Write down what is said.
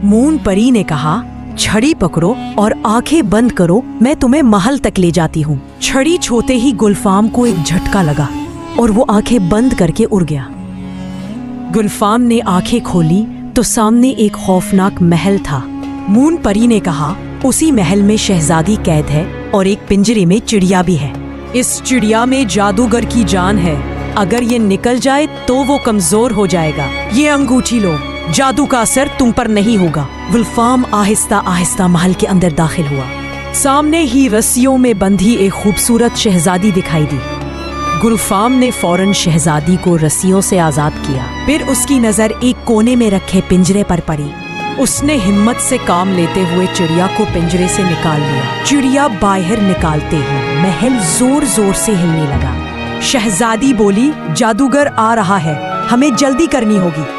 Moon परी ने कहा, छड़ी पकड़ो और आंखें बंद करो, मैं तुम्हें महल तक ले जाती हूँ। छड़ी छूते ही गुलफाम को एक झटका लगा और वो आंखें बंद करके उड़ गया। गुलफाम ने आंखें खोली तो सामने एक खौफनाक महल था। मून परी ने कहा, उसी महल में शहजादी कैद है और एक पिंजरे में चिड़िया भी है। इस चिड़िया में जादूगर की जान है, अगर ये निकल जाए तो वो कमजोर हो जाएगा। ये अंगूठी लो, जादू का असर तुम पर नहीं होगा। गुलफाम आहिस्ता आहिस्ता महल के अंदर दाखिल हुआ। सामने ही रस्सियों में बंधी एक खूबसूरत शहजादी दिखाई दी। गुलफाम ने फौरन शहजादी को रस्सियों से आजाद किया। फिर उसकी नजर एक कोने में रखे पिंजरे पर पड़ी। उसने हिम्मत से काम लेते हुए चिड़िया को पिंजरे से निकाल लिया। चिड़िया बाहर निकालते ही महल जोर जोर से हिलने लगा। शहजादी बोली, जादूगर आ रहा है, हमें जल्दी करनी होगी।